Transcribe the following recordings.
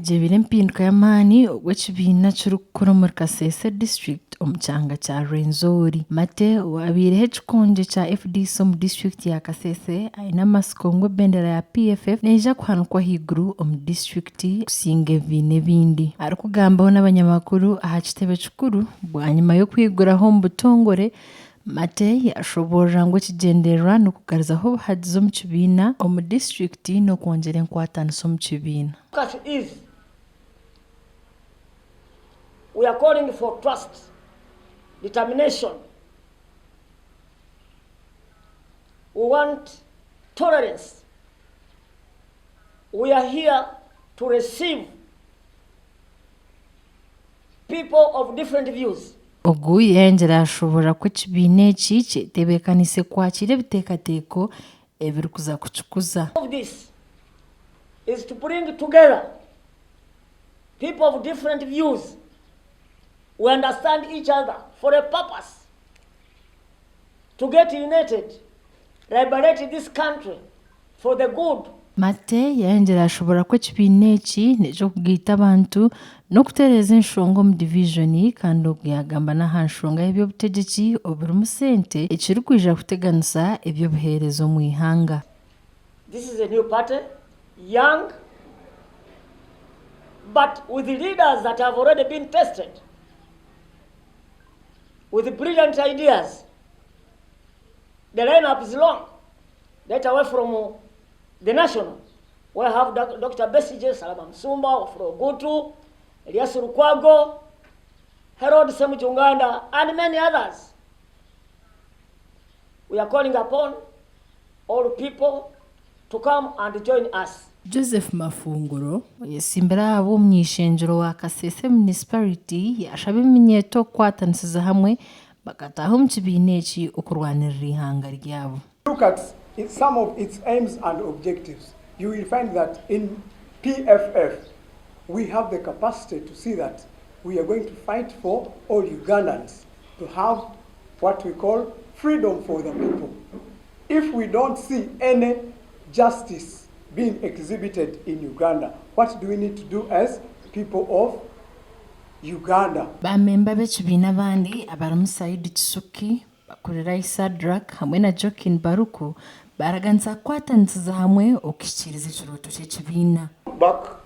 Jebire mpinduka y'amaani ogw'ekibiina kirikukora omuri Kasese district omu kyanga kya Rwenzori. Mate wabiireho ekikongye kya FDC omu district ya Kasese aine amasiko ngu ebendera ya PFF neija kuhanikwa ahaiguru omu district kusinga ebibiina ebindi. Arikugambaho n'abanyamakuru aha kitebe kikuru bwanyuma y'okwiguraho omu butongore Mate yashoborera ngu ekigendererwa n'okugarizaho obuhagizi omu kibiina omu district n'okwongyera enkwataniso omu kibiina. We are calling for trust, determination. We want tolerance. We are here to receive people of different views. Ogu yengyera ashobora ko ekibiina eki kyetebekanise kwakira ebiteekateeko ebirikuza kukikuza. This is to bring together people of different views. We understand each other for a purpose, to get united, liberate this country for the good. Mate yengyera ashobora ko ekibiina eki n'ekyokugaita abantu n'okutereeza enshonga omu division kandi ogu yagamba n'aha nshonga y'ebyobutegyeki oburimu sente ekirikwija kuteganisa eby'obuheereza omu ihanga. This is a new party, young, but with leaders that have already been tested, with brilliant ideas. The lineup is long. Right away from the national, we have Dr. Kasese, Salama Msumba, Gutu, Elias Lukwago, Harold Semuchunganda, and many others. We are calling upon all people to come and join us. Joseph Mafunguro yesimbira abo mu ishenjero wa Kasese municipality yashaba eminyeto okwatanisiza hamwe bakataho mu kibiina eki okurwanirira ihanga ryabo. Look at some of its aims and objectives. You will find that in PFF we have the capacity to see that we are going to fight for all Ugandans to have what we call freedom for the people. If we don't see any justice being exhibited in Uganda, what do we need to do as people of Uganda? Bamemba b'ekibiina bandi abarimu Saidi Kisuki, bakurira Sadrak hamwe na Jokin Baruku baraganza kwatanisiza hamwe okukiriza ekirooto ky'ekibiina. Back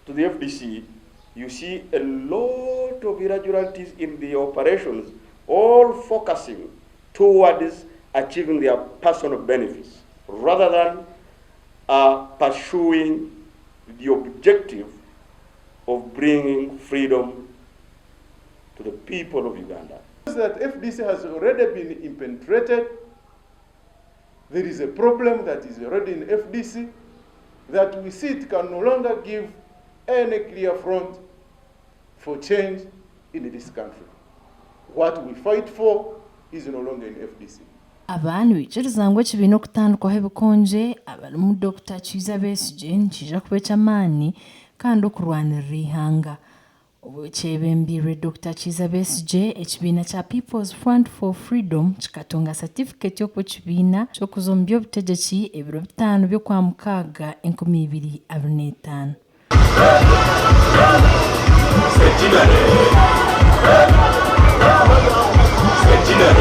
to the FDC, you see a lot of irregularities in the operations, all focusing towards achieving their personal benefits rather than pursuing the objective of bringing freedom to the people of Uganda. That FDC has already been impenetrated. There is a problem that is already in FDC that we see it can no longer give any clear front for change in this country. What we fight for is no longer in FDC. Abantu bichiriza ngu ekibiina okutandikwaho ebikonje abarimu Dr. Kasese nikija kuba eky'amaani kandi okurwanirira ihanga. Obu kyebembirwe Dr. Kasese ekibiina kya People's Front for Freedom kikatunga certificate y'okuba ekibiina ky'okuza omu by'obutegyeki ebiro 5 by'okwa mukaaga 2025.